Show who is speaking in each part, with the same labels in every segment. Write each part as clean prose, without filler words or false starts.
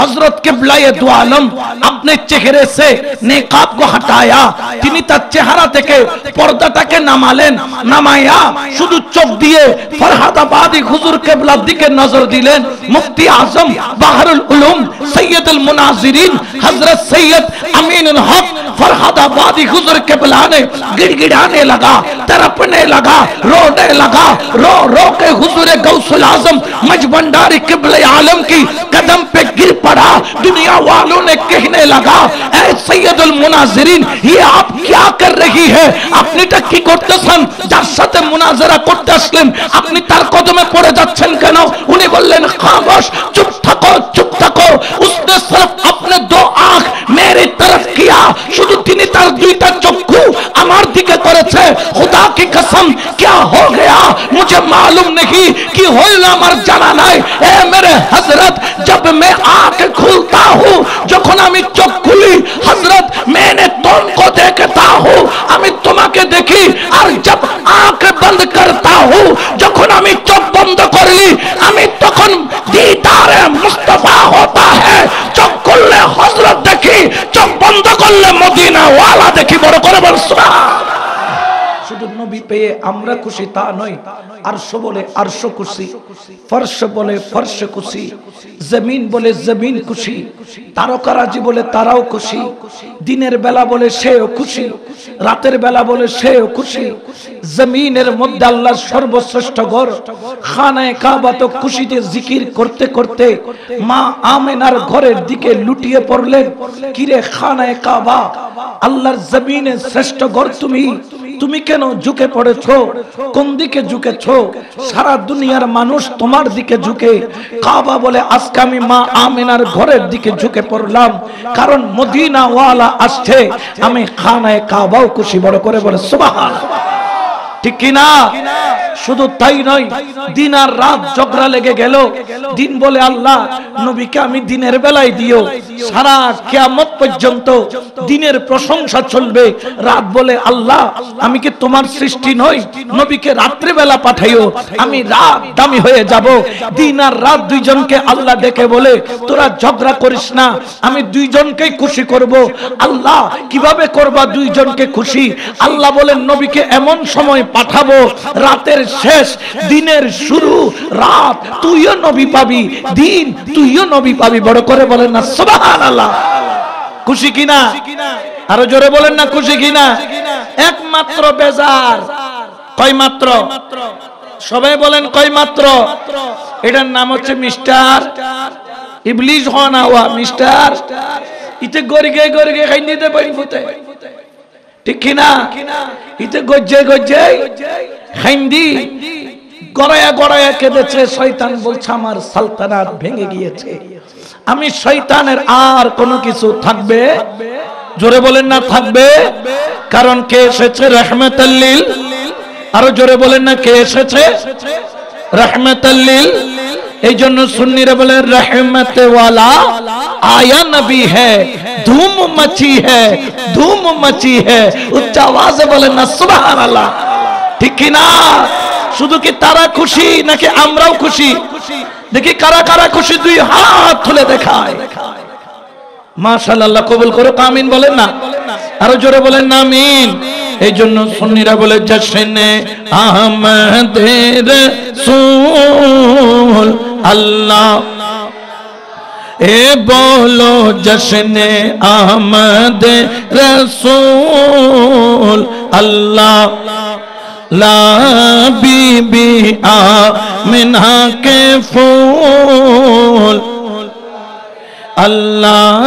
Speaker 1: हजरत किबलाए दो आलम अपने चेहरे से नेकाब को हटाया, তিনি তার চেহারা থেকে পর্দাটাকে নামালেন, নামায়া শুধু চোখ দিয়ে ফরহাদাবাদী হুজুর কিবলার দিকে নজর দিলেন। মুফতি আজম বাহরুল উলুম सैयदुल मुनाजिरीन हजरत सैयद अमीनुल हक फरहादाबादी हुजूर किबला ने गिड़गिड़ाने लगा, तड़पने लगा, रोने लगा। रो रो के हुजूर गौसुल आजम मजबंडारी किबले आलम की कदम पे गिर पड़ा। दुनिया वालों ने कहने लगा, ऐ सैयदुल मुनाजिरीन, ये आप क्या कर रही है? अपनी टक्की করতেছেন, যার সাথে মুনাজারা করতে আসলেন আপনি তার কদমে পড়ে যাচ্ছেন কেন? উনি বললেন, খামোশ, চুপ থাকো, চুপ থাকো। उसने सिर्फ अपने दो आंख मेरी तरफ किया, শুধু তিনি তার দুইটা চক্ষু আমার দিকে করেছে। खुदा की कसम, क्या हो गया मुझे मालूम नहीं, कि হইল আমার জানা নাই। এ मेरे हजरत, जब मैं आंख खुलता हूँ, যখন আমি চোখ খুলি हजरत, मैंने तुमको देखता हूँ, আমি তোমাকে দেখি। আর जब आंख बंद करता हूँ, যখন আমি চোখ বন্ধ করি, আমি তখন दीदारे मुस्तफा होता है। চোখ খুললে হযরত দেখি, চোখ বন্ধ করলে মদিনা ওয়ালা দেখি। বড় করে বল সুবহান। শুধু নবী পেয়ে আমরা খুশি তা নয়, আরশ বলে আরশ খুশি, ফরশ বলে ফরশ খুশি, জমিন বলে জমিন খুশি, তারকারাজি বলে তারাও খুশি, দিনের বেলা বলে সেও খুশি, রাতের বেলা বলে সেও খুশি। জমিনের মধ্যে আল্লাহর সর্বশ্রেষ্ঠ ঘর খানায়ে কাবা তো খুশিতে জিকির করতে করতে মা আমেনার ঘরের দিকে লুটিয়ে পড়লেন। কিরে খানায়ে কাবা, আল্লাহর জমিনের শ্রেষ্ঠ ঘর তুমি, তুমি কেন ঝুঁকে পড়েছো? কোন দিকে ঝুঁকেছো? সারা দুনিয়ার মানুষ তোমার দিকে ঝুঁকে। কাবা বলে আজকে আমি মা আমেনার ঘরের দিকে ঝুঁকে পড়লাম, কারণ মদিনা ওয়ালা আসছে। আমি খানায়ে কাবাও খুশি। বড় করে বলে সুবহানাল্লাহ। ঠিক কি না? শুধু তাই নয়, দিন আর রাত ঝগড়া লেগে গেল। দিন বলে আল্লাহ নবীকে আমি দিনের বেলায় দিও, সারা কিয়ামত পর্যন্ত দিনের প্রশংসা চলবে। রাত বলে আল্লাহ আমি কি তোমার সৃষ্টি নই, নবীকে রাত্রে বেলা পাঠাইও, আমি রাত দামি হয়ে যাব। দিন আর রাত দুইজনকে আল্লাহ ডেকে বলে তোরা ঝগড়া করিস না, আমি দুইজনকেই খুশি করব। আল্লাহ কিভাবে করবা দুইজনকে খুশি? আল্লাহ বলেন নবীকে এমন সময় পাঠাবো, রাতের শেষ, দিনের শুরু। রাত তুইও নবী পাবি, দিন তুইও নবী পাবি। বড় করে বলেন না সুবহানাল্লাহ। খুশি কিনা? আরো জোরে বলেন না খুশি কিনা? একমাত্র বেজার কয় মাত্র? সবাই বলেন কয় মাত্র? এটার নাম হচ্ছে মিস্টার ইবলিস। হন আওয়া মিস্টার ইতে গরিগে গরিগে খাই নিতে পারি ফুতে। ঠিক কিনা? ইতে গজ্জে গজ্জে খাইন্দি গড়ায়া গড়ায়া কেঁদেছে। শয়তান বলছে আমার সালতানাত ভেঙে গিয়েছে, আমি শয়তানের আর কোনো কিছু থাকবে? জোরে বলেন না থাকবে। কারণ কে এসেছে? রাহমাতাল লিল। আরো জোরে বলেন না কে এসেছে? রাহমাতাল লিল। এই জন্য সুন্নিরা বলে रहमत वाला आया नबी है, धूम मची है, धूम मची है। उच्च आवाज़े बोले ना सुभान अल्लाह। ठीक की ना? শুধু কি তারা খুশি নাকি আমরাও খুশি? দেখি কারা কারা খুশি, দুই হাত তুলে দেখায়। মাশাআল্লাহ কবুল করো, আমিন বলেন না। আরো জোরে বলেন না আমিন। এই জন্য সুন্নিরা বলে জশনে আহমদের রাসূল আল্লাহ, এ বলো জশনে আহমদ রাসূল আল্লাহ। লা বিবি আমিনা के फूल अल्लाह,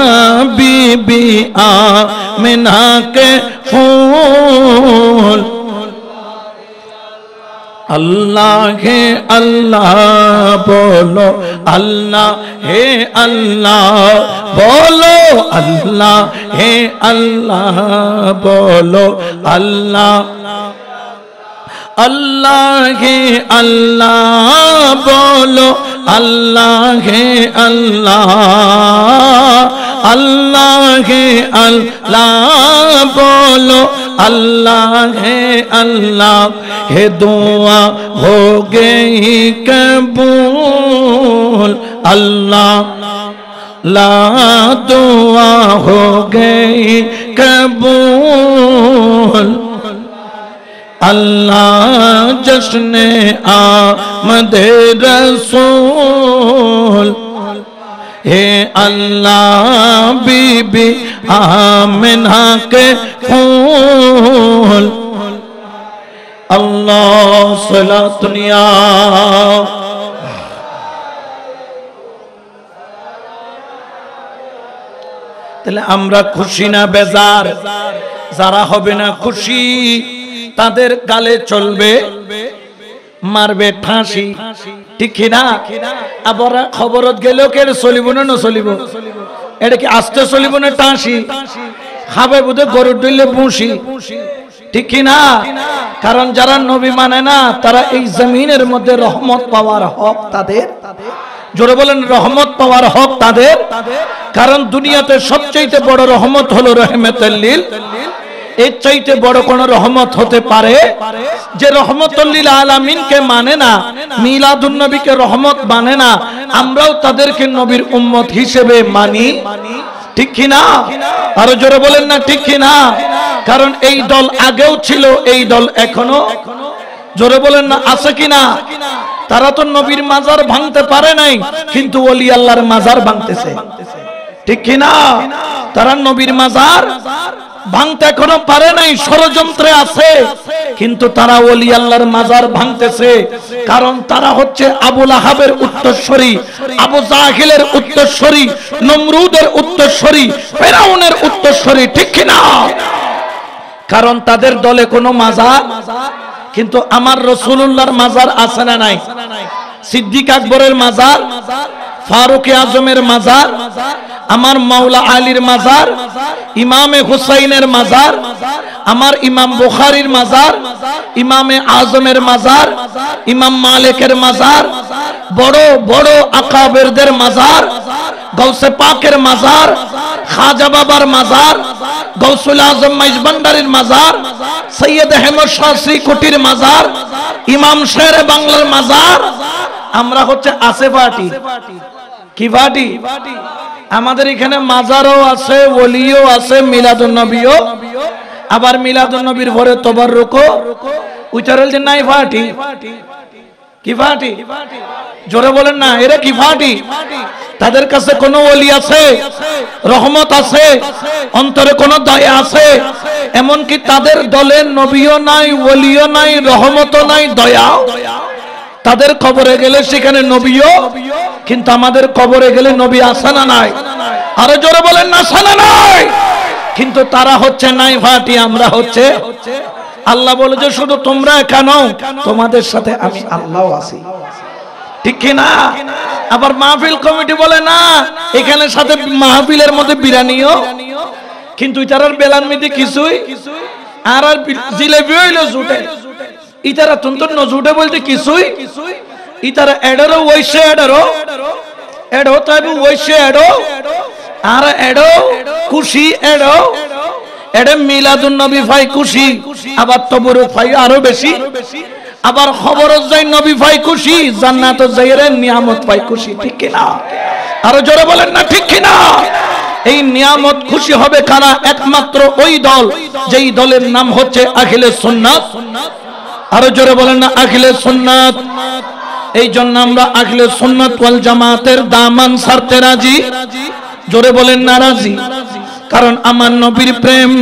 Speaker 1: बीबी आमिना के फूल। अल्लाह है अल्लाह बोलो, अल्लाह है अल्लाह बोलो, अल्लाह है अल्लाह बोलो, अल्लाह अल्लाह है अल्लाह बोलो, अल्लाह है अल्लाह, अल्लाह है अल्लाह बोलो, अल्लाह है अल्लाह। है दुआ हो गई कबूल, अल्लाह ला दुआ हो गई कबूल अल्लाह जश्ने आमदे रसूल हे अल्लाह बीबी आमिना के फूल अल्लाह सलातुनिया তাহলে আমরা খুশি না বেজার? যারা হবে না খুশি তাদের গালে চলবে মারবে ঠাঁসি, ঠিক না? আবার খবরত গেলেও কে চলিব না চলিব? এটা কি আস্তে চলিব না টাঁসি? খাবে বোধ গরুর ডইলে বুসি, ঠিক না? কারণ যারা নবী মানে না তারা এই জমিনের মধ্যে রহমত পাওয়ার হক তাদের। জোরে বলেন রহমত পাওয়ার হক তাদের। কারণ দুনিয়াতে সবচেয়ে বড় রহমত হলো রহমতুল লিল। এর চাইতে বড় কোন রহমত হতে পারে? যে রহমতুল লিল আলামিনকে মানে না, মিলাদুন নবীকে রহমত মানে না, আমরাও তাদেরকে নবীর উম্মত হিসেবে মানি, ঠিক কি না? আরো জোরে বলেন না ঠিক কি না? কারণ এই দল আগেও ছিল, এই দল এখনো, জোরে বলেন না আছে কিনা? তারা তো নবীর মাজার ভাঙতে পারে নাই, কিন্তু ওলি আল্লাহর মাজার ভাঙতেছে, ঠিক কি না? তারা নবীর মাজার ভাঙতে এখনো পারে নাই, ষড়যন্ত্রে আছে, কিন্তু তারা ওলি আল্লাহর মাজার ভাঙতেছে। কারণ তারা হচ্ছে আবু লাহাবের উত্তরসূরি, আবু জাহিলের উত্তরসূরি, নমরুদের উত্তরসূরি, ফেরাউনের উত্তরসূরি, ঠিক কি না? কারণ তাদের দলে কোনো মাজার, কিন্তু আমার রাসূলুল্লাহর মাজার আছে না নাই? সিদ্দিক আকবরের মাজার, ফারুক আজমের মাজার, আমার মাওলা আলীর মাজার, ইমামে হুসাইনের মাজার, আমার ইমাম বুখারীর মাজার, ইমামে আজমের মাজার, ইমাম মালিকের মাজার, বড় বড় আকাবেরদের মাজার, গৌসে পাকের মাজার, খাজা বাবার মাজার, গৌসুল আজম মাইজভান্ডারীর মাজার, সৈয়দ আহমদ শাহ শ্রীকুটির মাজার, ইমাম শেরে বাংলার মাজার। আমরা হচ্ছে আসে পার্টি, কি পার্টি? আমাদের এখানে মাজারও আছে, ওলিও আছে, মিলাদুন নবীও, আবার মিলাদুন নবীর পরে তবাররুকও উচ্চারণ যে নাই পার্টি। কি পার্টি? জোরে বলেন না, এরা কি পার্টি? তাদের কাছে কোনো ওলি আছে, রহমত আছে, অন্তরে কোনো দয়া আছে, এমনকি তাদের দলে নবীও নাই, ওলিও নাই, রহমতও নাই, দয়াও। তাদের কবরে গেলে সেখানে নবীও, কিন্তু আমাদের কবরে গেলে নবী আছে না নাই? আরো জোরে বলেন না আছে না নাই? কিন্তু তারা হচ্ছে নাই পার্টি, আমরা হচ্ছে। আল্লাহ বলে যে শুধু তোমরা কেন, তোমাদের সাথে আমি আল্লাহও আছি, ঠিক কি না? আবার মাহফিল কমিটি বলে না, এখানে সাথে মাহফিলের মধ্যে বিরানিও, কিন্তু ইতারার বেলান মিদি কিছুই, আর আর জিলেবি হইলো জুটে, ইতারা তুন্তর নজুটে বলতে কিছুই, ইতারা এডারও ওইসে এডারও এডো তাইবু ওইসে এডো আর এডো খুশি এডো এডে মিলাদুন নবী ভাই খুশি, আবার তবরুক ভাই আরো বেশি, আবার খবরত যাই নবী ভাই খুশি, জান্নাত যাইরে নিয়ামত ভাই খুশি, ঠিক কি না? আরো জোরে বলেন না ঠিক কি না? এই নিয়ামত খুশি হবে কারা? একমাত্র ওই দল যেই দলের নাম হচ্ছে আখিলে সুন্নাত। আরো জোরে বলেন না আখিলে সুন্নাত। এই জন্য আমরা আখিলে সুন্নাত ওয়াল জামাতের দামান ছাড়তে রাজি। জোরে বলেন না রাজি। কারণ আমার নবীর প্রেম,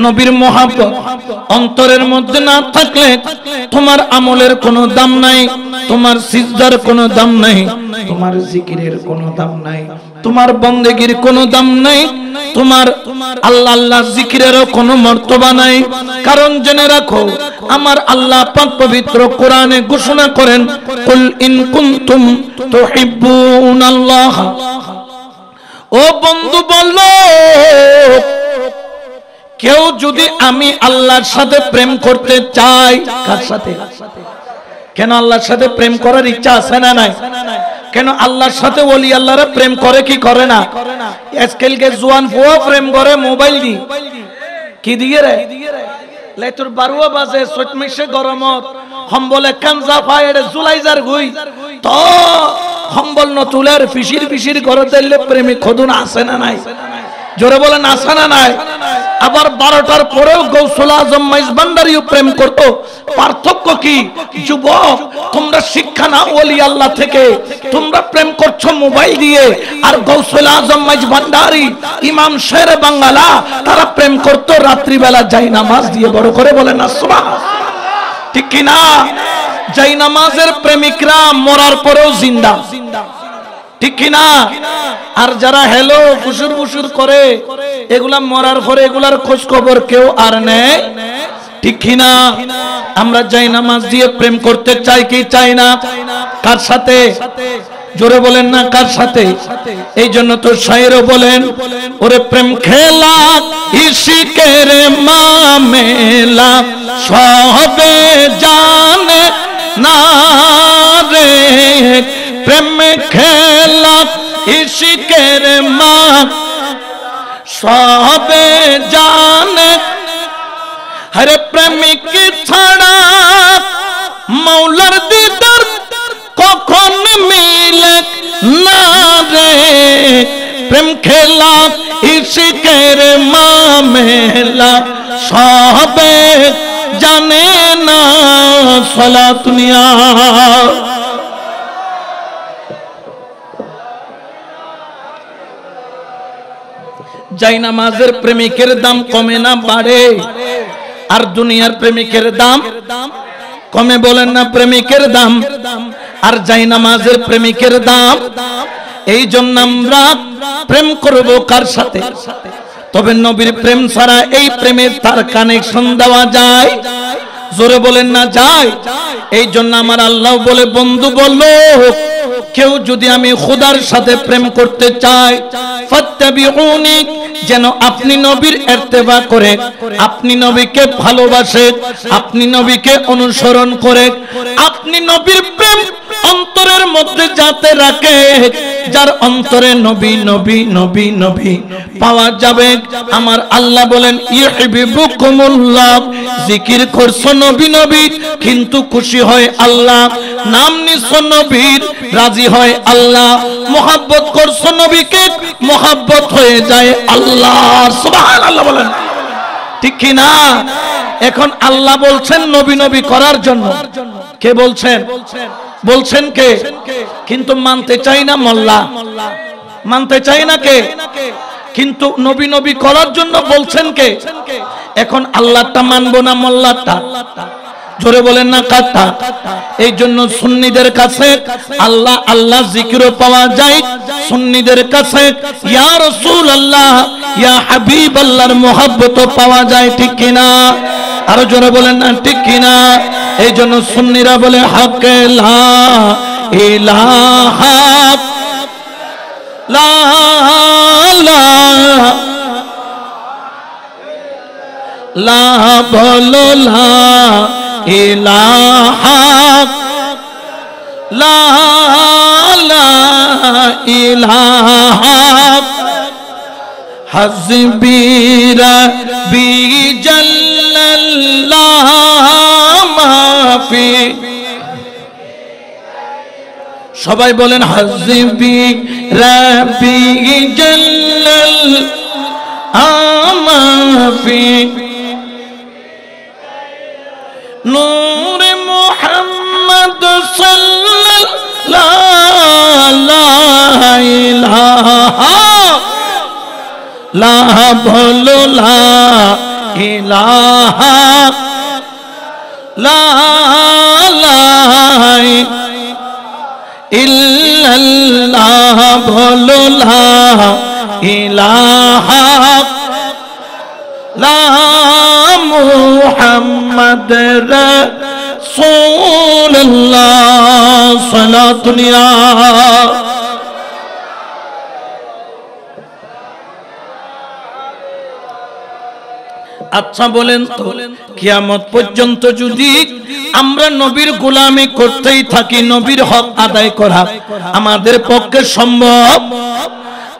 Speaker 1: নবীর মোহাব্বত অন্তরের মধ্যে না থাকলে তোমার আমলের কোনো দাম নাই, তোমার সিজদার কোনো দাম নাই, তোমার জিকিরের কোনো দাম নাই, তোমার বন্দেগীর কোনো দাম নাই, তোমার আল্লাহ আল্লাহ জিকিরেরও কোনো মর্তবা নাই। কারণ জেনে রাখো আমার আল্লাহ পাক পবিত্র কোরআনে ঘোষণা করেন, কুল ইন কুনতুম তুহিব্বুনাল্লাহ। ও বন্ধু বলল, কেউ যদি আমি আল্লাহর সাথে প্রেম করতে চাই, কার সাথে? কেন আল্লাহর সাথে প্রেম করার ইচ্ছা আছে না নাই? কেন আল্লাহর সাথে ওলি আল্লাহরা প্রেম করে কি করে না? আজকালকে জওয়ান ফুয়া প্রেম করে মোবাইল দি, কি দিয়ে রে লেতুর বারুয়া বাজে সটমিশে গরমত হম বলে কানজা পায়ে জুলাইজার গুই তো কম্বল নতুলের ফিসির ফিসির করে দিলে প্রেমিক খদুন আসে না নাই? জোরে বলেন আসে না নাই? আবার 12টার পরেও গৌসুল আজম মাইজভান্ডারিও প্রেম করতো। পার্থক্য কি? যুবক, তোমরা শিক্ষা নাও ওলি আল্লাহ থেকে, তোমরা প্রেম করছো মোবাইল দিয়ে। আর গৌসুল আজম মাইজভান্ডারি, ইমাম শেরে বাঙ্গালা, তারা প্রেম করতো রাত্রিবেলা যাই নামাজ দিয়ে। বড় করে বলেন না সুবহানাল্লাহ, ঠিক কি না? যাই নামাজের প্রেমিকরা মরার পরেও জিন্দা, ঠিক কি না? আর যারা হেলো ফুসুর ফুসুর করে, এগুলা মরার পরে এগুলার খোঁজ খবর কেউ আর নেয়, ঠিক কি না? আমরা যাই নামাজ দিয়ে প্রেম করতে চাই কি চাই না? কার সাথে? জোরে বলেন না কার সাথে? এই জন্য তো শায়েরও বলেন, ওরে প্রেম খেলা ইশিকের মামেলা সবে জানে না রে, প্রেম খেলা ইশিকের মা সবে জানে, হরে প্রেমিক ছাড়া মৌলার দিদার কখন মিলে না রে, প্রেম খেলা ইশিকের মামেলা সবে জানে না। সালাতুনিয়া যাই নামাজের প্রেমিকের দাম কমে না বাড়ে? আর দুনিয়ার প্রেমিকের দাম কমে? বলেন না প্রেমিকের দাম আর যাই নামাজের প্রেমিকের দাম। এই জন্য আমরা প্রেম করব কার সাথে? তবে নবীর প্রেম ছাড়া এই প্রেমের তার কানেকশন দেওয়া যায়? জোরে বলেন না যায়? এই জন্য আমার আল্লাহ বলে, বন্ধু বলো, কেউ যদি আমি খোদার সাথে প্রেম করতে চাই, ফাত্তাবিউনি, যেন আপনি নবীর ইত্তেবা করে, আপনি নবীকে ভালোবাসে, আপনি নবীকে অনুসরণ করে, আপনি নবীর প্রেম অন্তরের মধ্যে যাতে রাখে, যার অন্তরে নবী নবী নবী নবী পাওয়া যাবে। আমার আল্লাহ বলেন, ইউহিব্বুকুমুল্লাহ, জিকির করছো নবী নবী কিন্তু খুশি হয় আল্লাহ, নাম নিছো নবীর রাজি হয় আল্লাহ, মোহাব্বত করছো নবীকে মোহাব্বত হয়ে যায় আল্লাহ। সুবহানাল্লাহ বলেন, ঠিক কি না? এখন আল্লাহ বলছেন নবী নবী করার জন্য। কে বলছেন? বলছেন কে? কিন্তু মানতে চাই না মোল্লা, মানতে চাই না কে? কিন্তু নবী নবী করার জন্য বলছেন কে? এখন আল্লাহটা মানবো না মোল্লাটা? জোরে বলেন না কাটা? এই জন্য সুন্নিদের কাছে আল্লাহ আল্লাহ জিকিরও পাওয়া যায়, সুন্নিদের কাছে ইয়া রাসূলুল্লাহ ইয়া হাবিবাল্লাহর মুহাব্বতও পাওয়া যায়, ঠিক কি না? আরো জোরে বলেন না ঠিক কি না? এই জন্য সুন্নিরা বলে, হাক্কে লা ইলাহা লা লা লা বলো লা ইলাহা লা লা ইলাহা হাসবি রাব্বি জাল্লাল্লাহ মাফি। সবাই বলেন হাসবি রাব্বি জাল্লাল্লাহ মাফি নূর মুহাম্মদ সাল্লাল্লাহু ইলাহা লা বলো লা ইলাহা লা লা ইল্লাল্লাহ বলো লা ইলাহা লা মুহাম্মদ রাসূলুল্লাহ সালাতুনিয়া। আচ্ছা বলেন তো, কিয়ামত পর্যন্ত যদি আমরা নবীর গোলামি করতেই থাকি, নবীর হক আদায় করা আমাদের পক্ষে সম্ভব?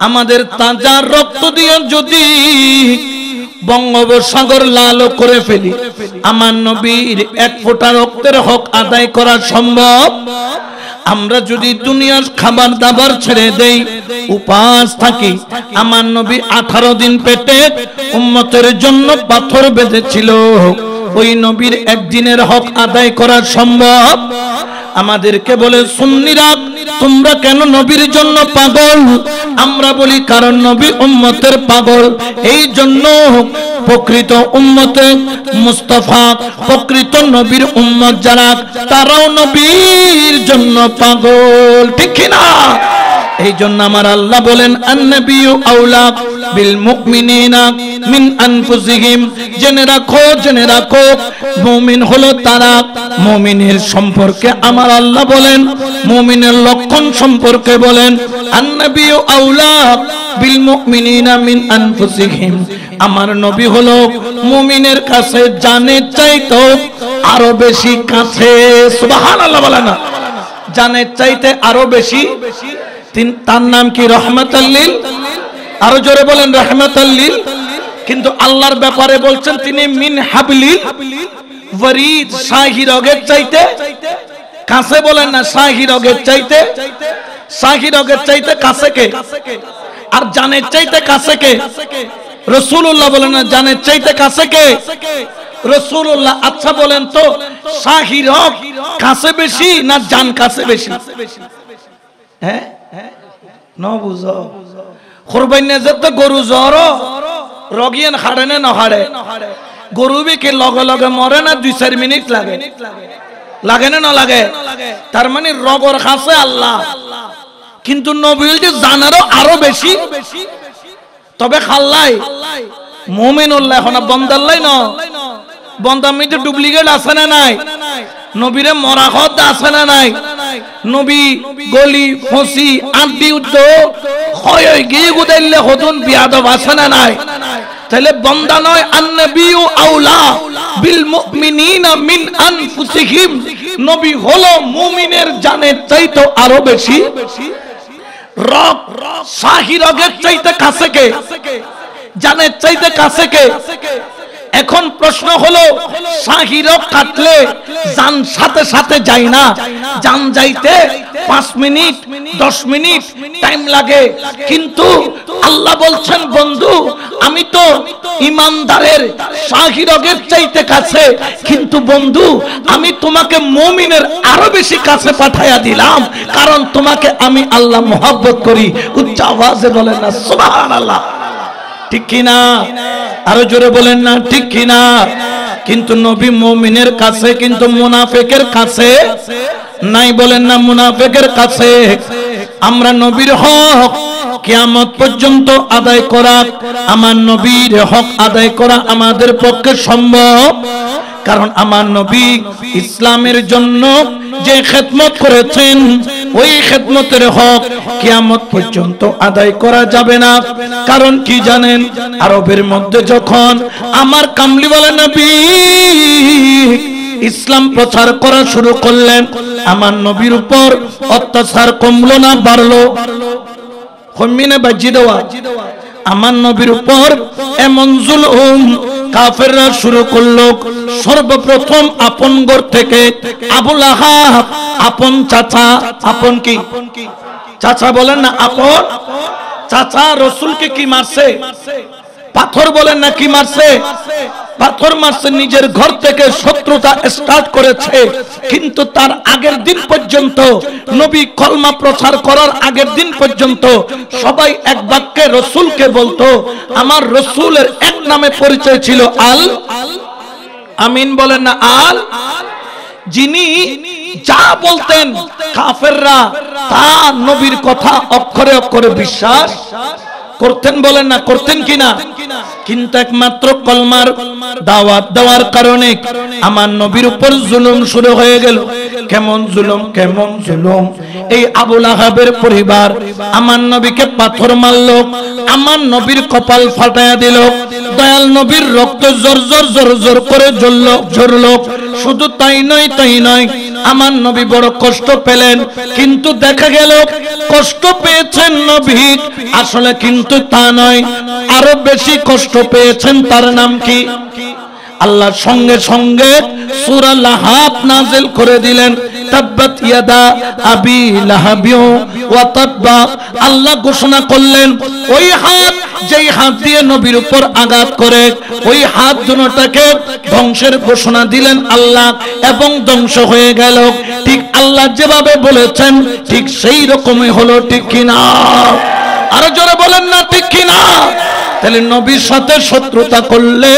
Speaker 1: আমাদের তাজা রক্ত দিয়ে যদি বঙ্গোপসাগর লাল করে ফেলি, আমার নবীর এক ফোঁটা রক্তের হক আদায় করা সম্ভব? আমরা যদি দুনিয়ার খাবার দাবার ছেড়ে দেই, উপাস থাকি, আমার নবী 18 দিন পেটে উম্মতের জন্য পাথর বেঁধেছিল, ওই নবীর একদিনের হক আদায় করা সম্ভব? আমাদেরকে বলে সুন্নিরা তোমরা কেন নবীর জন্য পাগল? আমরা বলি কারণ নবী উম্মতের পাগল, এই জন্য প্রকৃত উম্মতে মুস্তাফা, প্রকৃত নবীর উম্মত যারা, তারাও নবীর জন্য পাগল, ঠিক না? এই জন্য আমার আল্লাহ বলেন আন-নাবিয়্যু আওলা বিল মুমিনিনা মিন আনফুসিহিম। জেনে রাখো মুমিন হলো তারা, মুমিনের সম্পর্কে আমার আল্লাহ বলেন, মুমিনের লক্ষণ সম্পর্কে বলেন আন-নাবিয়্যু আওলা বিল মুমিনিনা মিন আনফুসিহিম। আমার নবী হলো মুমিনের কাছে জানের চাইতে আরো বেশি কাছে। সুবহানাল্লাহ বলেন না, জানের চাইতে আরো বেশি। তার নাম কি? রহমাতাল লিল। আরো জোরে বলেন রহমাতাল লিল। কিন্তু আল্লাহর ব্যাপারে বলছেন তিনি মিন হাবলিল ওয়ারিদ, শাহী রগের চাইতে কাছে। বলেন না শাহী রগের চাইতে, শাহী রগের চাইতে কাছে কে? আর জানের চাইতে কাছে কে? রাসূলুল্লাহ। বলেন না জানের চাইতে কাছে কে? রাসূলুল্লাহ। আচ্ছা বলেন তো শাহী রগ কাছে বেশি না জান কাছে বেশি? হ্যাঁ ন বুঝো কুরবানি যেতে গরু জ্বর রগিয়ান হাড়ে না নহাড়ে? গরু বিকে লগে লগে মরে না 2-4 মিনিট লাগে? লাগে না না লাগে? তার মানে রগর কাছে আল্লাহ, কিন্তু নবীর যে জানারও আরো বেশি। তবে খাল্লাই মুমিনুল্লাহ এখন বন্দাল্লাই ন বন্দার মধ্যে ডুপ্লিকেট আছে না নাই? নবীরে মরাহত আছে না নাই? নবী গলি ফসি আড্ডি উদ্দ হয় গিয়ে গুদাইলে হতুন বিয়াদব আছে না নাই? তাহলে বন্দা নয়, আন-নাবিয়্যু আওলা বিল মুমিনিনা মিন আনফুসিহিম। নবী হলো মুমিনের জানের চাইতে আরো বেশি। রগ শাহী রগের চাইতে কাছে কে? জানের চাইতে কাছে কে? এখন প্রশ্ন হলো শাহী রগ কাটলে জান সাথে সাথে যায় না, জান যাইতে 5 মিনিট 10 মিনিট টাইম লাগে। কিন্তু আল্লাহ বলছেন বন্ধু আমি তো ইমানদারের শাহী রগের চাইতে কাছে, কিন্তু বন্ধু আমি তোমাকে মুমিনের আরো বেশি কাছে পাঠাইয়া দিলাম, কারণ তোমাকে আমি আল্লাহ মহব্বত করি। উচ্চ আওয়াজে বলেন না সুবহানাল্লাহ, ঠিক কিনা? আরো জোরে বলেন না ঠিক কিনা? কিন্তু নবী মুমিনের কাছে, কিন্তু মুনাফিকের কাছে নাই। বলেন না মুনাফিকের কাছে। আমরা নবীর হক কিয়ামত পর্যন্ত আদায় করা, আমার নবীর হক আদায় করা আমাদের পক্ষে সম্ভব। কারণ আমার নবী ইসলামের জন্য যে খেদমত করেছেন, ওই খেদমতের হক কিয়ামত পর্যন্ত আদায় করা যাবে না। কারণ কি জানেন? আরবের মধ্যে যখন আমার কামলিওয়ালা নবী ইসলাম প্রচার করা শুরু করলেন, আমার নবীর উপর অত্যাচার কমলো না বাড়লো? কমিনে বাজি দেওয়া। আমার নবীর উপর এমন জুলুম কাফেররা শুরু করলো। সর্বপ্রথম আপন ঘর থেকে আবু লাহাব, আপন চাচা, আপন কি চাচা বলেন না, আপন চাচা রাসূলকে কি মারছে? পাথর বলেন না কি মারছে? পাথর মারছে। নিজের ঘর থেকে শত্রুতা স্টার্ট করেছে, কিন্তু তার আগের দিন পর্যন্ত নবী কলমা প্রচার করার আগের দিন পর্যন্ত সবাই এক বাক্যে রাসূলকে বলতো। আমার রাসূলের এক নামে পরিচয় ছিল আল আমিন। বলেন না আল, যিনি যা বলতেন কাফেররা তা নবীর কথা অক্ষরে অক্ষরে বিশ্বাস করতেন। বলেন না করতেন কিনা? কিন্তু একমাত্র কলমার দাওয়াত দেওয়ার কারণে আমার নবীর উপর জুলুম শুরু হয়ে গেল। কেমন জুলুম, কেমন জুলুম! এই আবু লাহাবের পরিবার আমার নবীকে পাথর মারলো, আমার নবীর কপাল ফাটায়া দিল, দয়াল নবীর রক্ত জোর জোর জোর জোর করে ঝরলো। শুধু তাই নয়, আমার নবী বড় কষ্ট পেলেন। কিন্তু দেখা গেল কষ্ট পেয়েছেন নবী, আসলে কিন্তু তা নয়, আরো বেশি কষ্ট পেয়েছেন। তার নাম কি? আল্লাহ সঙ্গে সঙ্গে সূরা লাহাব নাযিল করে দিলেন। তাব্বাত ইয়াদা আবি লাহাবিউ ওয়া তাব্বা। আল্লাহ ঘোষণা করলেন ওই হাত যেই হাত দিয়ে নবীর উপর আঘাত করে ওই হাত দুটোটাকে ধ্বংসের ঘোষণা দিলেন আল্লাহ এবং ধ্বংস হয়ে গেল। ঠিক আল্লাহ যেভাবে বলেছেন ঠিক সেই রকমই হলো, ঠিক কিনা? আরো জোরে বলেন না ঠিক কিনা? তাহলে নবীর সাথে শত্রুতা করলে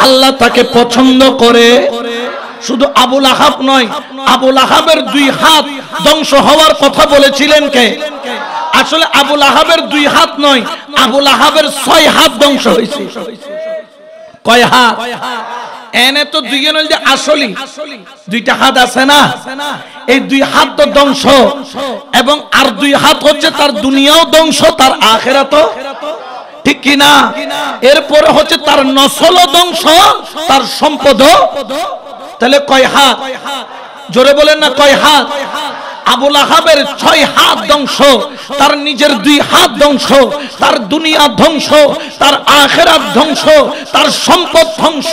Speaker 1: আল্লাহ তাকে পছন্দ করে। শুধু আবুল আহাব নয়, আবুল আহাবের 2 হাত ধ্বংস হওয়ার কথা বলেছিলেন কে? আসলে আবুল আহাবের 2 হাত নয়, আবুল আহাবের 6 হাত ধ্বংস হয়েছে। কয় হাত? এনে তো 2 নয় যে আসলে 2টা হাত আছে না, এই 2 হাত তো ধ্বংস এবং আর 2 হাত হচ্ছে তার দুনিয়াও ধ্বংস, তার আখিরাতও, ঠিক কিনা? এরপরে হচ্ছে তার নসলও ধ্বংস, তার সম্পদও। তাহলে কয় হাত? জোরে বলেন না কয় হাত? আবুল আহাবের 6 হাত ধ্বংস, তার নিজের 2 হাত ধ্বংস, তার দুনিয়া ধ্বংস, তার আখিরাত ধ্বংস, তার সম্পদ ধ্বংস,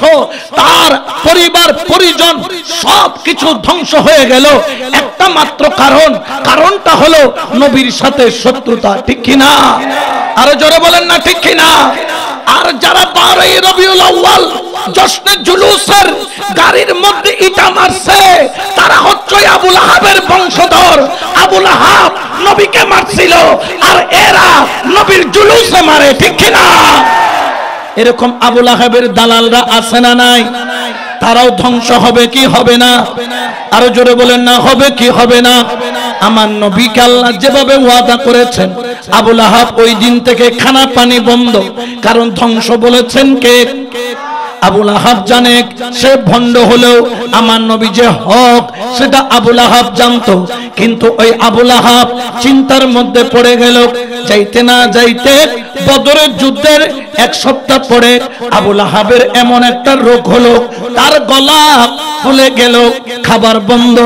Speaker 1: তার পরিবার পরিজন সব কিছু ধ্বংস হয়ে গেল একটা মাত্র কারণ, কারণটা হলো নবীর সাথে শত্রুতা, ঠিক কিনা? আরো জোরে বলেন না ঠিক কিনা? আর যারা 12ই রবিউল আউয়াল জশ্নে জুলুসের গাড়ির মধ্যে ইটা মারছে তারা হচ্ছে আবুল আহাবের বংশধর। আবুল আহাব নবীকে মারছিল আর এরা নবীর জুলুসে মারে, ঠিক কিনা? এরকম আবুল আহাবের দালালরা আছে না নাই? তারাও ধ্বংস হবে কি হবে না? আরো জোরে বলেন না হবে কি হবে না? আমার নবীকে আল্লাহ যেভাবে ওয়াদা করেছেন আবুল আহাব ওই দিন থেকে খানা পানি বন্ধ, কারণ ধ্বংস বলেছেন কে? আবুল আহাব জানে সে ভণ্ড হলেও আমার নবী যে হক সেটা আবুল আহাব জানতো, কিন্তু ওই আবুল আহাব চিন্তার মধ্যে পড়ে গেল। যাইতে না যাইতে বদরের যুদ্ধের 1 সপ্তাহ পরে আবুল আহাবের এমন একটা রোগ হলো, তার গলা ফুলে গেল, খাবার বন্ধ,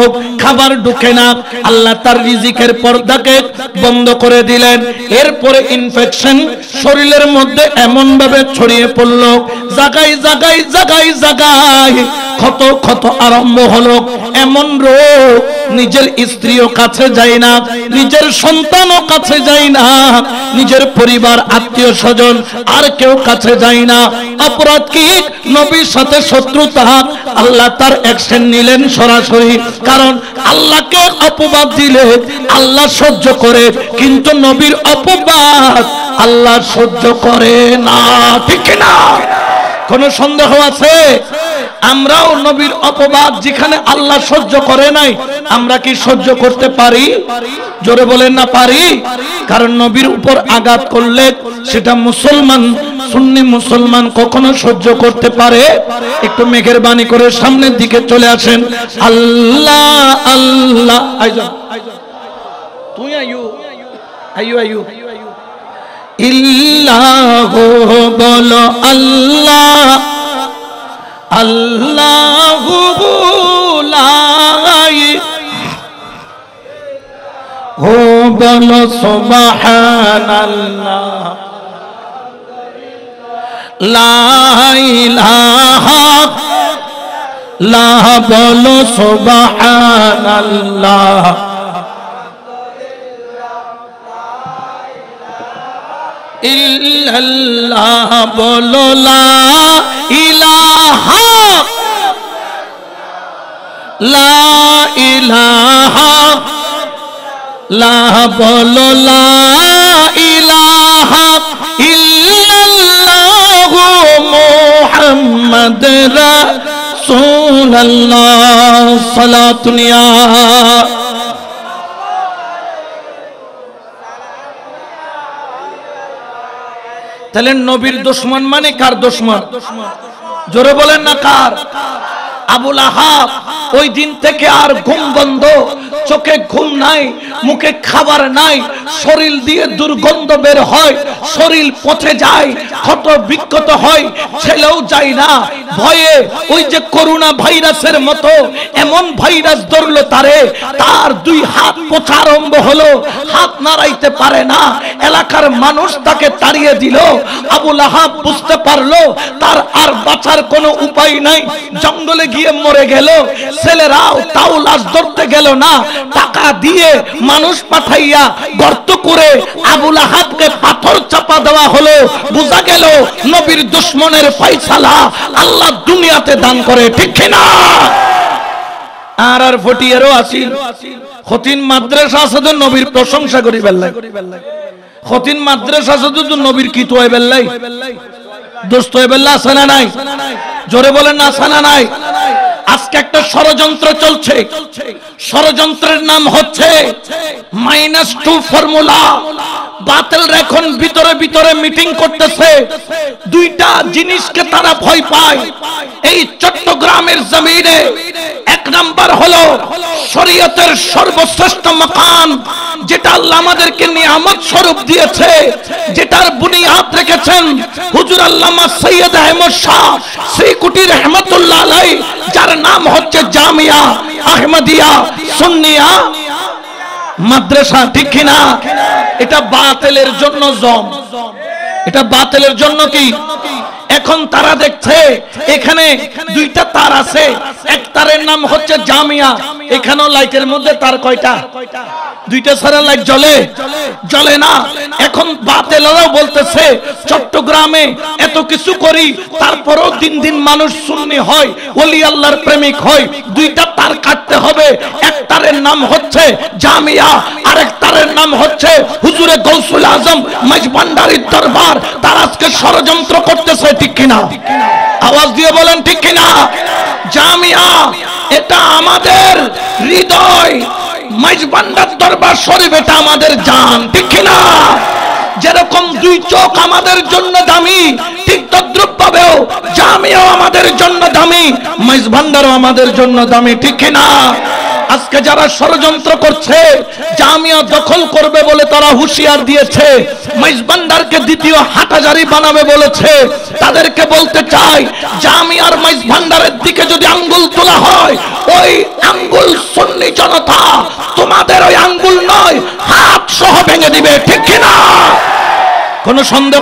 Speaker 1: খাবার ঢুকে না, আল্লাহ তার রিজিকের পর্দাকে বন্ধ করে দিলেন। এরপরে ইনফেকশন শরীরের মধ্যে এমন ভাবে ছড়িয়ে পড়লো, জায়গায় জায়গায় জায়গায় জায়গায় ক্ষত ক্ষত আরম্ভ হলো। এমন রোগ নিজের স্ত্রীও কাছে যায় না, নিজের সন্তানও কাছে যায় না, নিজের পরিবার আত্মীয় স্বজন আর কেউ কাছে যায় না। অপরাধ কি? নবীর সাথে শত্রুতা। আল্লাহ তার অ্যাকশন নিলেন সরাসরি, কারণ আল্লাহকে অপবাদ দিলে আল্লাহ সহ্য করে, কিন্তু নবীর অপবাদ আল্লাহ সহ্য করে না, ঠিক না? কোন সন্দেহ আছে? আমরাও নবীর অপবাদ যেখানে আল্লাহ সহ্য করে নাই আমরা কি সহ্য করতে পারি? জোরে বলেন না পারি? কারণ নবীর উপর আঘাত করলে সেটা মুসলমান, সুন্নি মুসলমান কখনো সহ্য করতে পারে? একটু মেহেরবানি করে সামনের দিকে চলে আসেন। আল্লাহ আল্লাহ তুই আয়ু আয়ু আয়ু ইল্লাহু বলো আল্লাহ আল্লাহু লাই ও বলো সুবহানাল্লাহ লা ইলাহা লা বলো সুবহানাল্লাহ ইল্লাল্লাহ বলো লা ইলাহা লা ইলাহা লা বলো লা ইলাহা ইল্লাল্লাহু মুহাম্মাদুর রাসূলুল্লাহ সাল্লাতুন ইয়া। তাহলে নবীর দুশমন মানে কার দুশমন? জোরে বলেন না কার? আবুল আহাব ওই দিন থেকে আর ঘুম বন্ধ, চোখে ঘুম নাই, মুখে খাবার নাই, শরীর দিয়ে দুর্গন্ধ বের হয়, শরীর পচে যায়, ক্ষত বিক্ষত হয়, ছেলেও যায় না ভয়ে। ওই যে করোনা ভাইরাসের মতো এমন ভাইরাস ধরলো তারে, তার দুই হাত পচা আরম্ভ হলো, হাত নাড়াইতে পারে না, এলাকার মানুষ তাকে তাড়িয়ে দিল। আবু লাহাব বুঝতে পারলো তার আর বাঁচার কোনো উপায় নাই, জঙ্গলে গিয়ে মরে গেল। ছেলেরাও তাও লাশ ধরতে গেল না, টাকা দিয়ে মানুষ পাঠাইয়া গর্ত করে আবু লাহাবকে পাথর চাপা দেওয়া হলো। বোঝা গেল নবীর দুশমনের ফয়সালা আল্লাহ দুনিয়াতে দান করে, ঠিক কিনা? আর ফটিয়ারও আসিল খতিন মাদ্রাসা আছে তো নবীর প্রশংসা করি বেল্লাই, খতিন মাদ্রাসা আছে তো নবীর কি তো বেল্লাই, দোস্ত বেল্লা আছে না নাই? জোরে বলেন না আছে না নাই? আজকে একটা ষড়যন্ত্র চলছে, ষড়যন্ত্রের নাম হচ্ছে -2 ফর্মুলা। বাতিল এখন ভিতরে ভিতরে মিটিং করতেছে, দুইটা জিনিসকে তারা ভয় পায় এই চট্টগ্রামের জমিনে। এক নাম্বার হলো শরীয়তের সর্বশ্রেষ্ঠ মাকাম, যেটা আল্লাহ আমাদেরকে নিয়ামত স্বরূপ দিয়েছে, যেটার বুনিয়াদ রেখেছেন হুজুর আল্লামা সৈয়দ আহমদ শাহ শ্রীকুটি রহমাতুল্লাহ আলাইহি, যার নাম হচ্ছে জামিয়া আহমদিয়া সুন্নিয়া মাদ্রাসা, ঠিক কিনা? এটা বাতিলের জন্য জম, এটা বাতিলের জন্য কি? এখন তারা দেখছে এখানে দুইটা তার আছে, এক তারের নাম হচ্ছে জামিয়া, এখানেও লাইটের মধ্যে তার কয়টা? দুইটা ছাড়া লাইট জ্বলে? জ্বলে না। এখন বাতিলরাও বলতেছে চট্টগ্রামে এত কিছু করি, তারপরও দিন দিন মানুষ সুন্নি হয়, ওলি আল্লাহর প্রেমিক হয়, দুইটা তার কাটতে হবে। এক তারের নাম হচ্ছে জামিয়া, আরেক তারের নাম হচ্ছে হুজুরে গৌসুল আজম মাইজভান্ডারীর দরবার। তার আজকে ষড়যন্ত্র করতেছে, ঠিক কিনা? আওয়াজ দিয়ে বলেন ঠিক কিনা? জামিয়া এটা আমাদের হৃদয়, মাইজভান্ডার দরবার শরীফ এটা আমাদের জান, ঠিক কিনা? যেরকম দুই চোখ আমাদের জন্য দামি, ঠিক তদ্রুপভাবেও জামিয়াও আমাদের জন্য দামি, মাইজভান্ডারও আমাদের জন্য দামি, ঠিক কিনা? আজকে যারা ষড়যন্ত্র করছে জামিয়া দখল করবে বলে তারা হুঁশিয়ার দিয়েছে, মাইজভান্ডারকে দ্বিতীয় হাটহাজারী বানাবে বলেছে, তাদেরকে বলতে চাই জামিয়ার মাইজভান্ডারের দিকে যদি আঙ্গুল তোলা হয়, ওই আঙ্গুল সুন্নি জনতা তোমাদের ওই আঙ্গুল নয় হাত সহ ভেঙে দিবে, ঠিক কিনা? কোন সন্দেহ?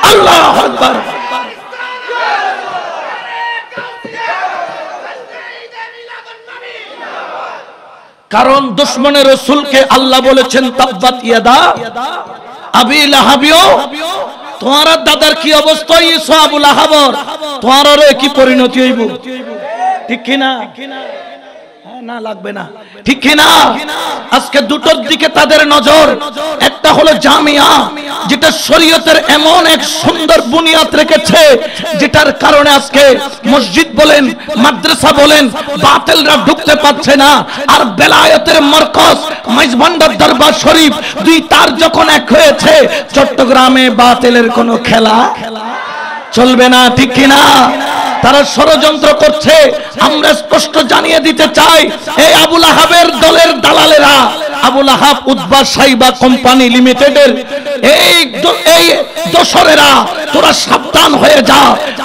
Speaker 1: আল্লাহু আকবার। কারণ দুশমনের রাসূলকে আল্লাহ বলেছেন তাব্বাত ইয়াদা আবি লাহাবিও, তোমার দাদার কি অবস্থা হইছে আবু লাহাবর, তোমারও কি পরিণতি হইব, ঠিক কিনা? না লাগবে না, ঠিক কিনা? আজকে দুটোর দিকে তাদের নজর। একটা হলো জামিয়া, যেটা শরীয়তের এমন এক সুন্দর বুনিয়াদ রেখেছে, যেটার কারণে আজকে মসজিদ বলেন মাদ্রাসা বলেন বাতিলরা ঢুকতে পারছে না। আর বেলায়েতের মারকাজ মাইজভান্ডার দরবার শরীফ, দুই তার যখন এক হয়েছে, চট্টগ্রামে বাতিলের কোনো খেলা চলবে না, ঠিক কিনা? তারা ষড়যন্ত্র করছে। আমরা স্পষ্ট জানিয়ে দিতে চাই, এই আবু লাহাবের দলের দালালেরা, আবু লাহাব উতবা সাইবা কোম্পানি লিমিটেডের এই দোসরেরা, তোরা সাবধান হয়ে যা।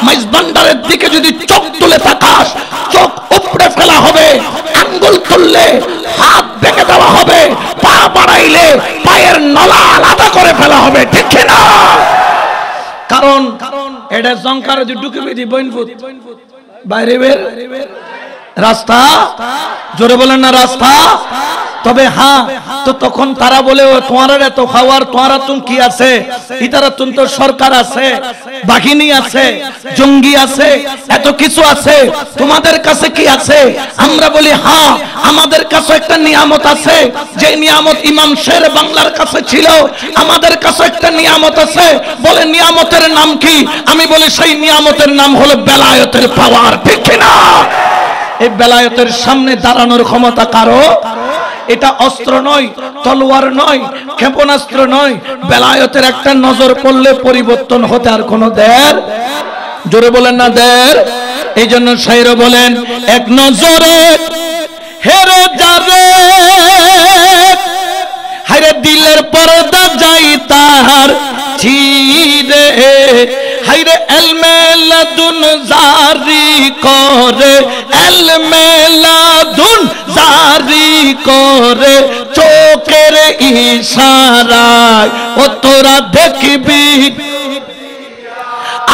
Speaker 1: মাইজভান্ডারের দিকে যদি চোখ তুলে তাকাস, চোখ উপড়ে ফেলা হবে, আঙ্গুল তুললে হাত ভেঙে দেওয়া হবে, পা বাড়াইলে পায়ের নলা আলাদা করে ফেলা হবে, ঠিক না? কারণ এটা জঙ্কার ঢুকে বেদি বইনফুট বাইরে বের রাস্তা, জোরে বলেন না রাস্তা। তবে হ্যাঁ, তো তখন তারা বলে তোমার এত খাওয়ার, তোমার তুম কি আছে, ইতারা তুম তো সরকার আছে, বাহিনী আছে, জঙ্গি আছে, এত কিছু আছে, তোমাদের কাছে কি আছে? আমরা বলি হ্যাঁ, আমাদের কাছে একটা নিয়ামত আছে, যে নিয়ামত ইমাম শের বাংলার কাছে ছিল, আমাদের কাছে একটা নিয়ামত আছে। বলে নিয়ামতের নাম কি? আমি বলি সেই নিয়ামতের নাম হলো বেলায়েতের পাওয়ার, ঠিক না? এই বেলায়েতের সামনে দাঁড়ানোর ক্ষমতা কারো? এটা অস্ত্র নয়, তলোয়ার নয়, ক্ষেপণাস্ত্র নয়, বেলায়েতের একটা নজর পড়লে পরিবর্তন হতে আর কোনো দের, জোরে বলেন না দের। এই জন্য শায়র বলেন, এক নজরে হেরে যারে হায়রে দিলের পর্দা যাই তার ছিঁড়ে হাইরে ইলমে লাদুন জারি করে ইলমে লাদুন জারি করে চোখের ইশারায় ও তোরা দেখবি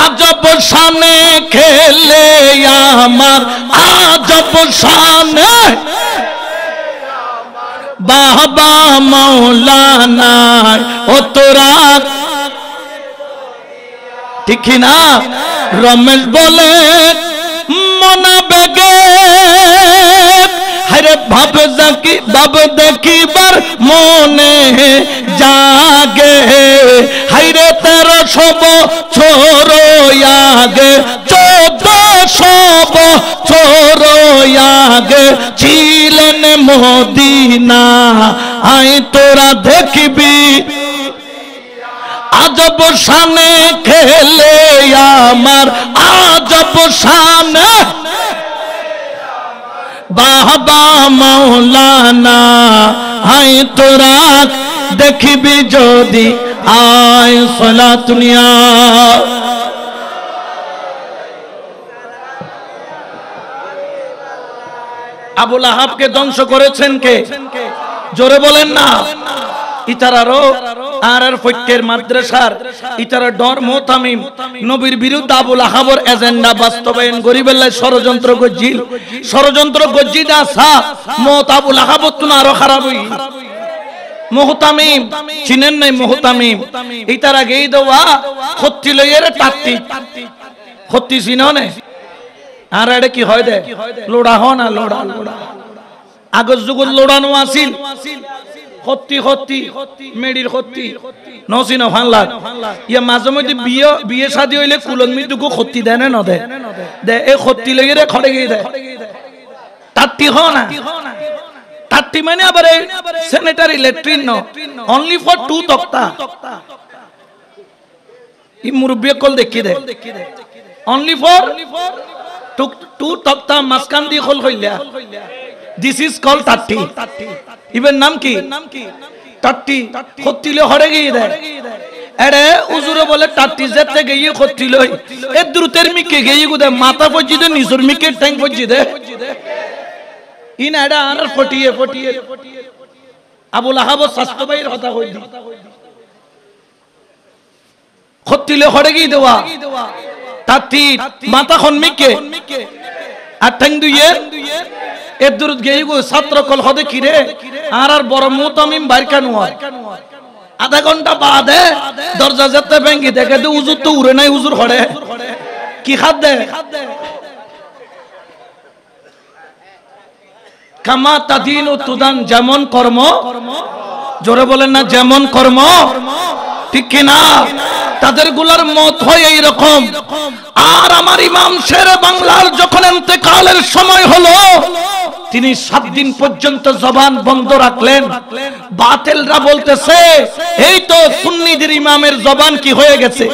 Speaker 1: আজব শানে খেলে আমার আজব শানে বাবা মাওলানা ও তোরা ঠিক না রমেশ বলে মনা বেগে হরে ভাব দেখিবার মনে জাগে হাইরে 1300 বছর আগে 1400 বছর আগে ছিলেন মদিনা আই তোরা দেখবি আজব শানে খেলে আমার আজব শানে বাবা মাওলানা আই তোরা দেখবি যদি আয় সালাতুনিয়া আবুল আহাবকে ধ্বংস করেছেন কে জোরে বলেন না ইতারারও আর ফৈক্যের মাদ্রাসার ইতারা ডর মোতামিম নবীর বিরুদ্ধে আবুল আহাবর এজেন্ডা বাস্তবায়ন গরিবেল্লাহ ষড়যন্ত্র গজ্জিদ আসা মত আবুল আহাব তুনা আরো খারাপ হই মুহতামিম চিনেন নাই মুহতামিম ইতার আগেই দেওয়া খত্তি লইয়ের টাট্টি খত্তি চিননে আর এটা কি হয় দে লোড়া হ না লোড়া লোড়া আগর যুগত লোড়ানো আছিল খত্তি খত্তি মেডির খত্তি নসিন ফানলা ইয়া মাঝে মধ্যে বিয়ে শাদী হইলে কুলন মৃত্যুকু খত্তি দেয় না নদে দে এই খত্তি লইয়ে রে খড়ে গিয়ে দেয় টাট্টি হ না টাট্টি মানে আবার স্যানিটারি ল্যাট্রিন ন অনলি ফর 2 তক্তা ই মুরব্বি কল দেখি দে অনলি ফর 2 তক্তা মাসকান দি খল হইলা দিস ইজ কল টাট্টি ইবেন নাম কি টাট্টি খত্তিলে হড়ে গিয়ে দেয় এরে উজুরে বলে টাট্টি যেতে গিয়ে খত্তি লই এ দ্রুতের মিকে গিয়ে গুদে মাথা পজি দে নিচুর মিকে ট্যাঙ্ক পজি দে ইন এডা আর ফটিয়ে আবুল আহাব শাস্ত্র ভাইয়ের কথা কই দি খত্তিলে হড়ে গিয়ে দেওয়া টাট্টি মাথা খন মিকে আর ট্যাঙ্ক দুইয়ে এর দূরত গিয়ে গো ছাত্র কল হদে কিরে আর বড় মুতামিম বাইর কেন হয় আধা ঘন্টা বাদে দরজা যেতে ভেঙ্গি দেখে দে উজুর তো উড়ে নাই উজুর হড়ে কি খাদ দে কামা তাদিন ও তুদান যেমন কর্ম জোরে বলেন না যেমন কর্ম ঠিক কিনা তাদের গুলার মত হয় এই রকম আর আমার ইমাম শেরে বাংলার যখন ইন্তেকালের সময় হলো তিনি 7 দিন পর্যন্ত জবান বন্ধ রাখলেন বাতিলরা বলতেছে এই তো সুন্নিদের ইমামের জবান কি হয়ে গেছে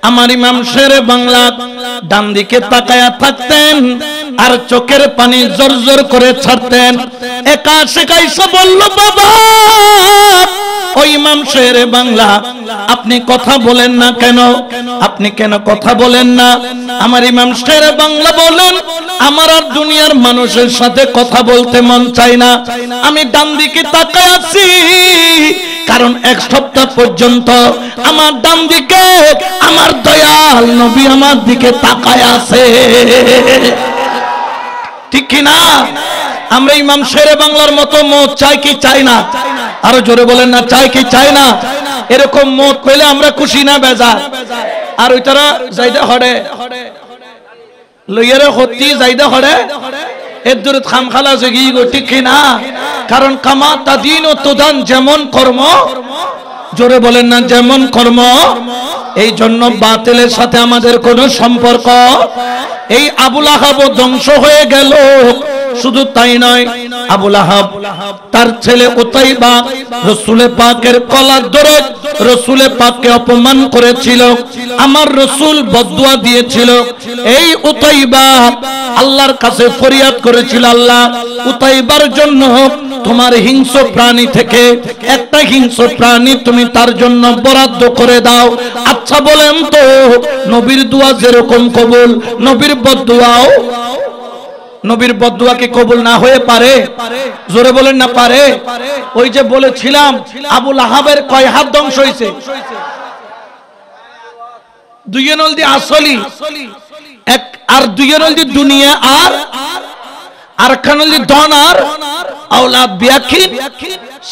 Speaker 1: আমার ইমাম শেরে বাংলা ডান দিকে তাকায়া থাকতেন আর চোখের পানি জোর করে ছাড়তেন একা শেখাইছে বলল বাবা ও ইমাম শেরে বাংলা আপনি কথা বলেন না কেন আপনি কেন কথা বলেন না আমার ইমাম শেরে বাংলা বলেন আমার আর দুনিয়ার মানুষের সাথে কথা বলতে মন চায় না আমি ডান দিকে তাকায় আছি কারণ এক সপ্তাহ পর্যন্ত আমার ডান দিকে আমার দয়াল নবী আমার দিকে তাকায় আছে ঠিক কি না আমরা ইমাম শেরে বাংলার মতো মত চাই কি চাই না আরো জোরে বলেন না চাই কি চাই না এরকম মত পেলে আমরা খুশি না বেজার আর ওইটারা যাইদা হড়ে লইয়ারে হতি যাইদা হড়ে এর দূরে খামখালা জগি গো ঠিক কি না কারণ কামা তাদিন ও তুদান যেমন কর্ম জোরে বলেন না যেমন কর্ম এই জন্য বাতিলের সাথে আমাদের কোনো সম্পর্ক এই আবুল আহাব ধ্বংস হয়ে গেল শুধু তাই নয় আবুল আহাব তার ছেলে উতাইবা রাসূল পাকের কলার ধরে রাসূল পাককে অপমান করেছিল আমার রাসূল বদদুয়া দিয়েছিল এই উতাইবা আল্লাহর কাছে ফরিয়াদ করেছিল আল্লাহ উতাইবার জন্য তোমার হিংস্র প্রাণী থেকে একটা হিংস্র প্রাণী তুমি তার জন্য বরাদ্দ করে দাও। আচ্ছা বলেন তো নবীর দোয়া যেরকম কবুল, নবীর বদদুয়াও, নবীর বদদুয়া কি কবুল না হয়ে পারে? জোরে বলেন না পারে? ওই যে বলেছিলাম আবু লাহাবের কয় হাত ধ্বংস হয়েছে? দুইয়ে নলদি আসলি এক, আর দুইয়ে নলদি দুনিয়া, আর খানলদি ধন আর আওলাদ বিয়াকিন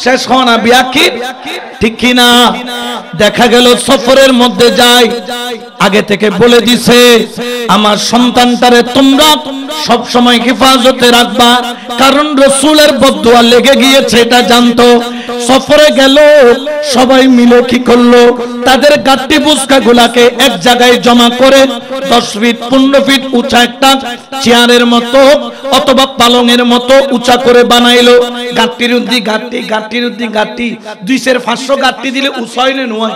Speaker 1: শেষ হয় না বিয়াকিন, ঠিক কি না? দেখা গেল সফরের মধ্যে যায়, আগে থেকে বলে দিছে আমার সন্তানটারে তোমরা সব সময় হেফাজতে রাখবা, কারণ রাসূলের বদদুয়া লেগে গিয়েছে এটা জানতো। সফরে গেল, সবাই মিলে কি করলো, তাদের গাট্টি বুসকা গুলাকে এক জায়গায় জমা করে 10 ফিট 15 ফিট উঁচা একটা চেয়ারের মতো অথবা পালঙের মতো উঁচা করে বানাইলো। গাট্টির উদ্দি গাট্টি, গাট্টির উদ্দি গাট্টি, 200-500 গাট্টি দিলে উঁচাইলে নয়,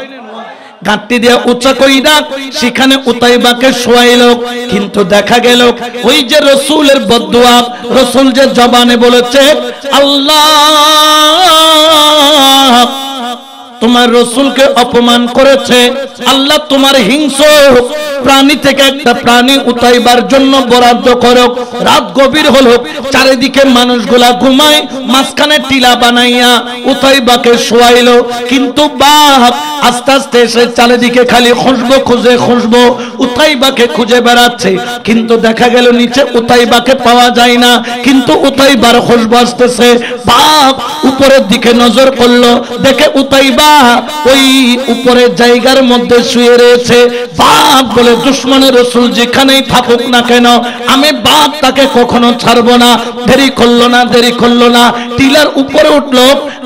Speaker 1: গাঁটটি দিয়ে উঁচা কইরা সেখানে উতাইবাকে শোয়াইলো। কিন্তু দেখা গেল ওই যে রাসূলের বদদুয়া, রাসূল যে জবানে বলেছে আল্লাহ তোমার রাসূলকে অপমান করেছে, আল্লাহ তোমার হিংস্র প্রাণী থেকে একটা প্রাণী উতাইবার জন্য বরাদ্দ করো। রাত গভীর হলো, চারিদিকে মানুষগুলা ঘুমায়, মাঝখানে টিলা বানাইয়া উতাইবাকে শোয়াইলো। কিন্তু বাপ আস্তে আস্তে এসে চারিদিকে খালি খুঁজবো উতাইবাকে খুঁজে বেড়াচ্ছে, কিন্তু দেখা গেল নিচে উতাইবাকে পাওয়া যায় না, কিন্তু উতাইবার খুঁজবো আসতেছে। বাপ উপরের দিকে নজর করলো, দেখে উতাইবা ওই উপরের জায়গার মধ্যে শুয়ে রয়েছে। বাপ বলে দুশমনের রাসূল যেখানেই থাকুক না কেন আমি বাপ তাকে কখনো ছাড়বো না। দেরি করলো না, টিলার উপরে উঠলো,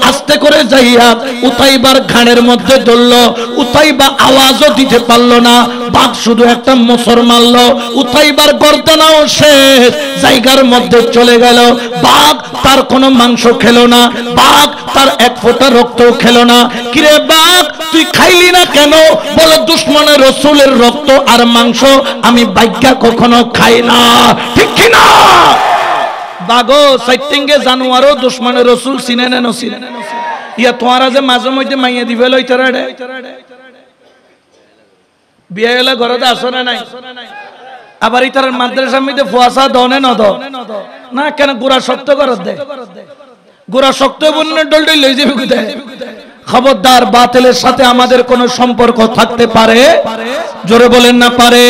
Speaker 1: আস্তে করে যাইয়া উতাইবার ঘাড়ের মধ্যে ধরলো। উতাইবা আওয়াজও দিতে পারলো না, বাপ শুধু একটা মোসর মারলো, উতাইবার গর্দনাও শেষ, জায়গার মধ্যে চলে গেল। বাঘ তার কোনো মাংস খেলো না, বাঘ তার এক ফোঁটা রক্তও খেলো না। কিরে বাঘ তুই খাইলি না কেন? বলে দুশমনের রাসূলের রক্ত আর মাংস আমি বাইজ্ঞা কখনো খাই না, ঠিক কি না? বাঘো সাইটিংগে জানোয়ারও দুশমনের রাসূল চিনে না নচিনে? ইয়া তোমারা যে মাঝে মধ্যে মাইয়া দিবে লইতারা রে, বিয়ে হলে ঘরতে আসো না নাই? আবার ইতার মাদ্রাসার মধ্যে ফুয়াশা দনে নদ না কেন? গোড়া শক্ত করত দে, গোড়া শক্ত বন্যের ডলডই লই যাবে কোথায়? খবরদার, বাতিলের সাথে আমাদের কোনো সম্পর্ক থাকতে পারে? জোরে বলেন না পারে?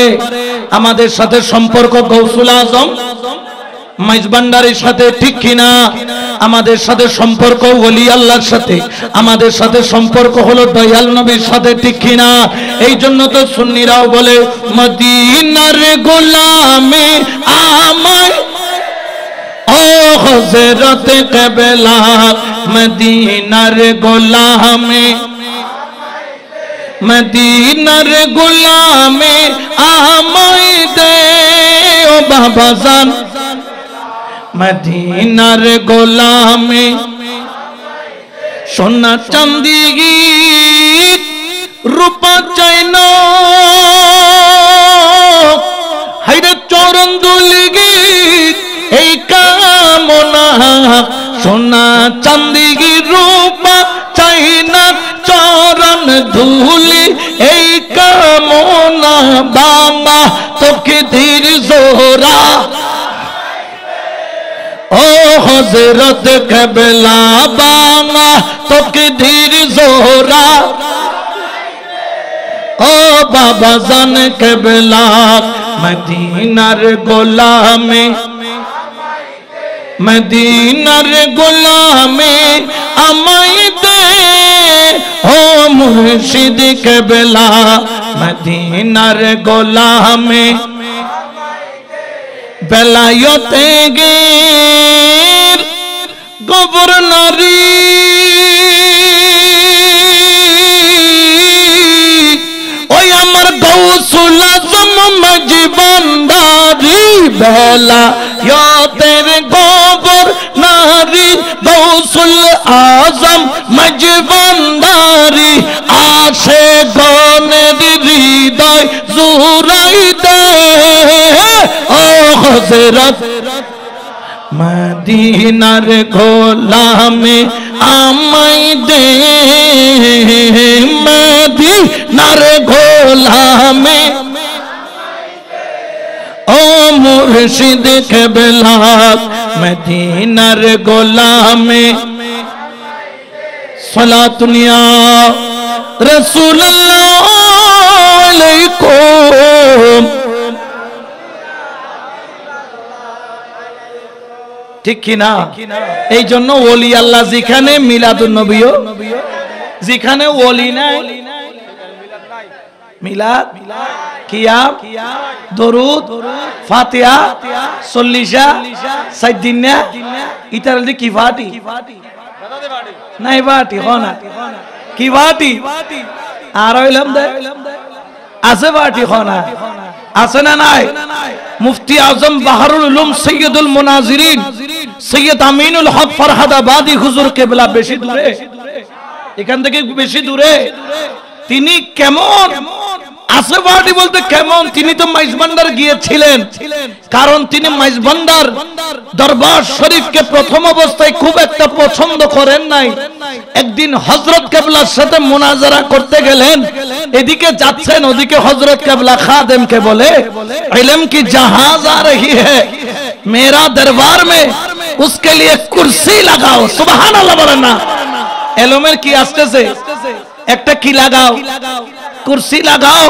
Speaker 1: আমাদের সাথে সম্পর্ক গৌসুল আজম মাইজবান্ডারির সাথে, ঠিক কিনা? আমাদের সাথে সম্পর্ক ওলি আল্লাহর সাথে, আমাদের সাথে সম্পর্ক হলো দয়াল নবীর সাথে, ঠিক কিনা? এই জন্য তো সুন্নিরাও বলে মদিনার গোলামে আমায় ও হযরত কেবলা, মদিনার গোলামে, মদিনার গোলামে আমায় দে ও বাবা জান, মদিনার গোলামে সোনা চাঁদি রূপা চাই না, হাইরে চরণ দুলি গীত এই কামনা, সোনা চাঁদি রূপা চাই না চরণ ধুলি এই কামনা, বাবা তোকে ধীর জোরা ও হযরত কেবলা, বাবা তোকে ধীর জোরা ও বাবা জান কেবলা, মদিনার গোলামে, মদিনার গোলামে আমায় দে ও মুর্শিদ কেবলা, মদিনার গোলামে বেলায়েতে গীর গভর্নরি ওই আমার গৌসুল আজম মজবান্ডারি, বেলায়েতের গভর্নরি গৌসুল আজম মজবান্ডারি, আসে গনের হৃদয় জুড়াই দে ও হযরত মদিনার গোলামে আমায় দে, মদিনার গোলামে ও মুর্শিদ কেবলা, মদিনার গোলামে সালাতুন ইয়া রাসূলুল্লাহ আলাইকুম। ঠিক কি না? এই জন্য ওলি আল্লাহ যেখানে মিলাদুন নবীও, যেখানে ওলি নাই মিলাদ, কিয়াম, দরুদ, ফাতিহা, চল্লিশা, সাইদিনা, ইতার কি ফাটি নাই বাটি হনা কি বাটি আর হইলাম দে আছে বাটি হনা আছে না নাই? মুফতি আজম বাহারুল উলুম সৈয়দুল মুনাজিরিন সৈয়দ আমিনুল হক ফরহাদাবাদী হুজুর কেবলা বেশি দূরে, এখান থেকে বেশি দূরে। তিনি কেমন আছে বাটি বলতে কেমন? তিনি তো মাইজভান্ডার গিয়েছিলেন, কারণ তিনি মাইজভান্ডার দরবার শরীফকে প্রথম অবস্থায় খুব একটা পছন্দ করেন নাই। একদিন হযরত কেবলার সাথে মুনাজারা করতে গেলেন, এদিকে যাচ্ছেন, ওদিকে হযরত কেবলা খাদেমকে বলে ইলম কি জাহাজ আ রহি হ্যায়, মেরা দরবার মে उसके लिए कुर्सी लगाओ। সুবহানাল্লাহ বলেন না? এলমের কি আসতেছে, একটা কি লাগাও, কুরসি লাগাও।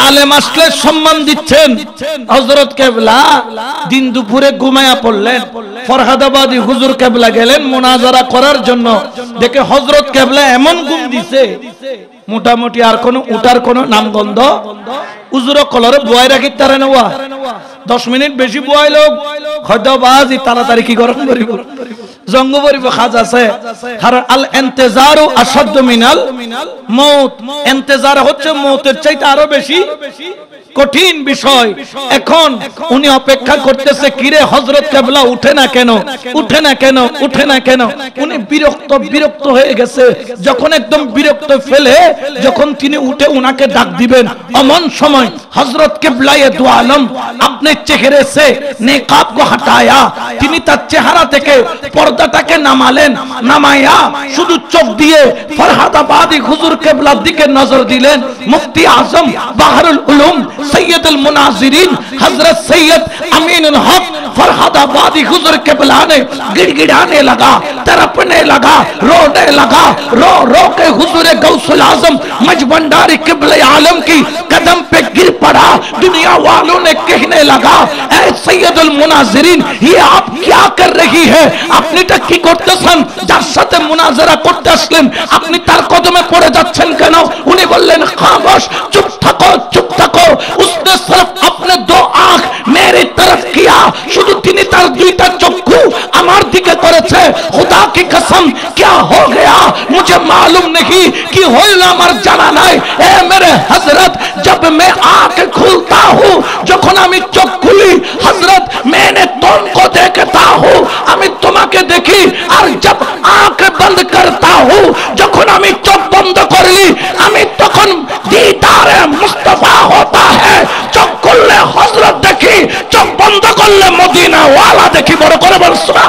Speaker 1: আলেম আসলে সম্মান দিচ্ছেন। হযরত কেবলা দিন দুপুরে ঘুমায়া পড়লেন। ফরহাদাবাদী হুজুর কেবলা গেলেন মুনাজারা করার জন্য। দেখে হযরত কেবলা এমন ঘুম দিছে, মোটামুটি আর কোন উঠার কোন নামগন্ধ। হুজুর কলরে বয় রাখি তারে নেওয়া 10 মিনিট বেশি বয় লোক হয়তো বাজি তাড়াতাড়ি কি গরম করিব, জঙ্গ পরিব খাজ আছে। কারণ আল ইন্তেজারু আশাদ্দু মিনাল মউত, ইন্তেজার হচ্ছে মউতের চাইতে আরো বেশি কঠিন বিষয়। এখন উনি অপেক্ষা করতেছে, কিরে হযরত কেবলা উঠে না কেন, উঠে না কেন, উঠে না কেন। উনি বিরক্ত হয়ে গেছে। যখন একদম বিরক্ত ফেলে যখন তিনি উঠে উনাকে ডাক দিবেন, এমন সময় হযরত কেবলায়ে দু আলম अपने चेहरे से नेकाब को हटाया, তিনি তার চেহারা থেকে পর্দাটাকে নামালেন। নামায়া শুধু চোখ দিয়ে ফরহাদাবাদী হুজুর কেবলার দিকে নজর দিলেন। মুফতি আজম বাহরুল উলুম सैयदुल मुनाजिरीन हजरत सैयद अमीनुल हक फरहादाबादी हुजूर केबला ने गिड़गिड़ाने लगा, तड़पने लगा, रोने लगा। रो रो के हुजूर गौसुल आजम मजबंडारी किबले आलम की कदम पे गिर पड़ा। दुनिया वालों ने कहने लगा, ऐ सैयदुल मुनाजिरीन, ये आप क्या कर रही है? আপনি তা কি করতেছেন? যার সাথে মুনাজারা করতে আসলেন আপনি তার কদমে পড়ে যাচ্ছেন কেন? উনি বললেন, খামোশ, চুপ থাকো, চুপ থাকো। उसने सिर्फ अपने 2 आंख मेरी तरफ किया, শুধু তিনি তার 2টা চক্ষু আমার দিকে করেছে। खुदा की कसम क्या हो गया मुझे मालूम नहीं, কি হইল আমার জানা নাই। এ मेरे हजरत, जब मैं आंख खुलता हूँ, যখন আমি চোখ খুলি हजरत, मैंने तुमको देखता हूँ, আমি তোমাকে দেখি। আর जब आंख बंद करता हूँ, যখন আমি চোখ বন্ধ করি আমি তখন दीदारे मुस्तफा होता है। চোখ খুললে হযরত দেখি, চোখ বন্ধ করলে মদিনা ওয়ালা দেখি। বড় করে বল সুবহানাল্লাহ।